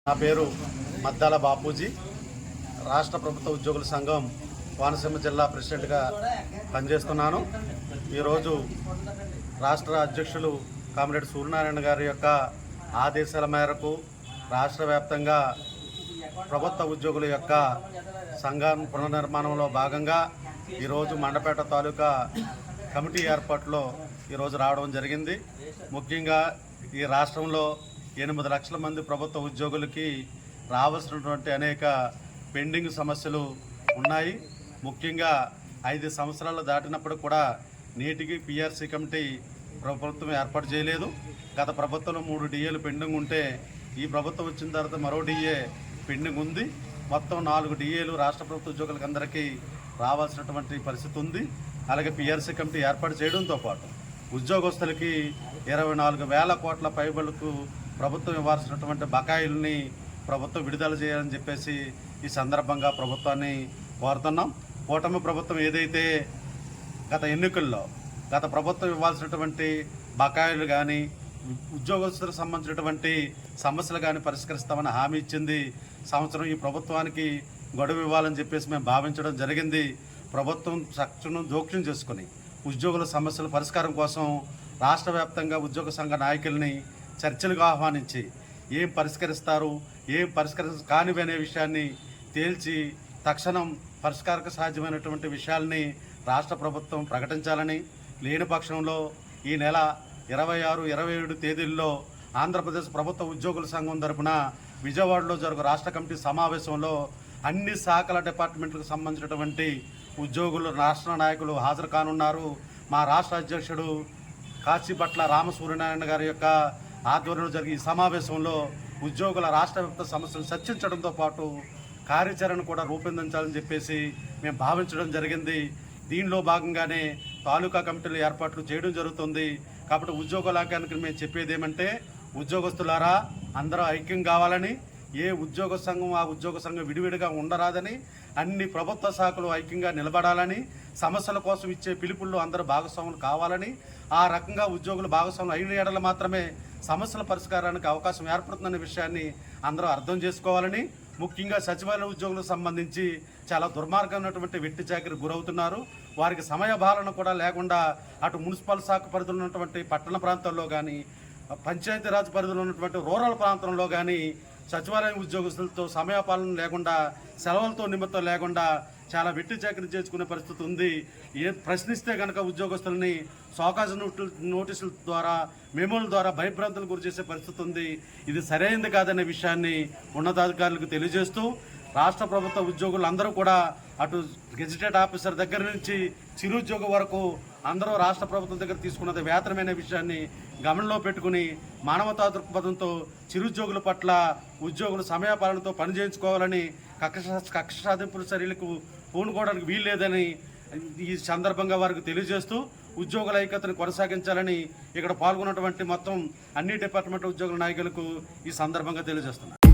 నా పేరు మద్దాల బాపూజీ. రాష్ట్ర ప్రభుత్వ ఉద్యోగుల సంఘం కోనసీమ జిల్లా ప్రెసిడెంట్గా పనిచేస్తున్నాను. ఈరోజు రాష్ట్ర అధ్యక్షులు కామ్రేడ్ సూర్యనారాయణ గారి యొక్క ఆదేశాల మేరకు రాష్ట్ర వ్యాప్తంగా ప్రభుత్వ ఉద్యోగుల యొక్క సంఘం పునర్నిర్మాణంలో భాగంగా ఈరోజు మండపేట తాలూకా కమిటీ ఏర్పాటులో ఈరోజు రావడం జరిగింది. ముఖ్యంగా ఈ రాష్ట్రంలో 8 లక్షల మంది ప్రభుత్వ ఉద్యోగులకి రావాల్సినటువంటి అనేక పెండింగ్ సమస్యలు ఉన్నాయి. ముఖ్యంగా 5 సంవత్సరాలు దాటినప్పుడు కూడా నేటికి పిఆర్సీ కమిటీ ప్రభుత్వం ఏర్పాటు చేయలేదు. గత ప్రభుత్వంలో 3 డిఏలు పెండింగ్ ఉంటే ఈ ప్రభుత్వం వచ్చిన తర్వాత మరో డిఏ పెండింగ్ ఉంది. మొత్తం 4 డిఏలు రాష్ట్ర ప్రభుత్వ ఉద్యోగులకు అందరికీ రావాల్సినటువంటి పరిస్థితి ఉంది. అలాగే పిఆర్సీ కమిటీ ఏర్పాటు చేయడంతో పాటు ఉద్యోగస్తులకి 24,000 కోట్ల పైబడులకు ప్రభుత్వం ఇవ్వాల్సినటువంటి బకాయిల్ని ప్రభుత్వం విడుదల చేయాలని చెప్పేసి ఈ సందర్భంగా ప్రభుత్వాన్ని కోరుతున్నాం. కూటమి ప్రభుత్వం ఏదైతే గత ఎన్నికల్లో గత ప్రభుత్వం ఇవ్వాల్సినటువంటి బకాయిలు కానీ ఉద్యోగస్తులకు సంబంధించినటువంటి సమస్యలు కానీ పరిష్కరిస్తామని హామీ ఇచ్చింది. సంవత్సరం ఈ ప్రభుత్వానికి గడువు ఇవ్వాలని చెప్పేసి మేము భావించడం జరిగింది. ప్రభుత్వం తక్షణం జోక్యం చేసుకుని ఉద్యోగుల సమస్యల పరిష్కారం కోసం రాష్ట్ర వ్యాప్తంగా ఉద్యోగ సంఘ నాయకుల్ని చర్చలకు ఆహ్వానించి ఏం పరిష్కరిస్తారు, ఏం కానివి అనే విషయాన్ని తేల్చి తక్షణం పరిష్కారకు సాధ్యమైనటువంటి విషయాల్ని రాష్ట్ర ప్రభుత్వం ప్రకటించాలని, లేని పక్షంలో ఈ నెల 26, 27 తేదీల్లో ఆంధ్రప్రదేశ్ ప్రభుత్వ ఉద్యోగుల సంఘం తరపున విజయవాడలో జరుగు రాష్ట్ర కమిటీ సమావేశంలో అన్ని శాఖల డిపార్ట్మెంట్లకు సంబంధించినటువంటి ఉద్యోగులు రాష్ట్ర నాయకులు హాజరు కానున్నారు. మా రాష్ట్ర అధ్యక్షుడు కాశీపట్ల రామసూర్యనారాయణ గారి యొక్క ఆధ్వర్యంలో జరిగే ఈ సమావేశంలో ఉద్యోగుల రాష్ట్ర వ్యాప్త సమస్యలు చర్చించడంతో పాటు కార్యాచరణ కూడా రూపొందించాలని చెప్పేసి మేము భావించడం జరిగింది. దీనిలో భాగంగానే తాలూకా కమిటీలు ఏర్పాట్లు చేయడం జరుగుతుంది. కాబట్టి ఉద్యోగులాకానికి మేము చెప్పేది ఏమంటే, ఉద్యోగస్తులారా అందరూ ఐక్యం కావాలని, ఏ ఉద్యోగ సంఘం ఆ ఉద్యోగ సంఘం విడివిడిగా ఉండరాదని, అన్ని ప్రభుత్వ శాఖలు ఐక్యంగా నిలబడాలని, సమస్యల కోసం ఇచ్చే పిలుపుల్లో అందరూ భాగస్వాములు కావాలని, ఆ రకంగా ఉద్యోగులు భాగస్వాములు అయిన ఏడల మాత్రమే సమస్యల పరిష్కారానికి అవకాశం ఏర్పడుతుందనే విషయాన్ని అందరూ అర్థం చేసుకోవాలని, ముఖ్యంగా సచివాలయ ఉద్యోగులకు సంబంధించి చాలా దుర్మార్గమైనటువంటి వెట్టి చాకిరి గురవుతున్నారు. వారికి సమయపాలన కూడా లేకుండా అటు మున్సిపల్ శాఖ పరిధిలో ఉన్నటువంటి పట్టణ ప్రాంతాల్లో కానీ, పంచాయతీరాజ్ పరిధిలో ఉన్నటువంటి రూరల్ ప్రాంతంలో కానీ సచివాలయం ఉద్యోగస్తులతో సమయపాలన లేకుండా, సెలవులతో నిమిత్తం లేకుండా చాలా వెట్టి చాకరీ చేసుకునే పరిస్థితి ఉంది. ప్రశ్నిస్తే కనుక ఉద్యోగస్తులని సోకాజ నోటీసుల ద్వారా, మెమోల ద్వారా భయభ్రాంతులకు గురి చేసే పరిస్థితి ఉంది. ఇది సరైనది కాదనే విషయాన్ని ఉన్నతాధికారులకు తెలియజేస్తూ, రాష్ట్ర ప్రభుత్వ ఉద్యోగులు అందరూ కూడా అటు గెజిటెడ్ ఆఫీసర్ దగ్గర నుంచి చిరుద్యోగ వరకు అందరూ రాష్ట్ర ప్రభుత్వం దగ్గర తీసుకున్నది వేతనమైన విషయాన్ని గమనంలో పెట్టుకుని మానవతా దృక్పథంతో చిరుద్యోగుల పట్ల ఉద్యోగులు సమయపాలనతో పనిచేయించుకోవాలని, కక్ష సాధింపుల చర్యలకు పూనుకోవడానికి వీల్లేదని ఈ సందర్భంగా వారికి తెలియజేస్తూ ఉద్యోగుల ఐక్యతను కొనసాగించాలని ఇక్కడ పాల్గొన్నటువంటి మొత్తం అన్ని డిపార్ట్మెంట్ ఉద్యోగుల నాయకులకు ఈ సందర్భంగా తెలియజేస్తున్నారు.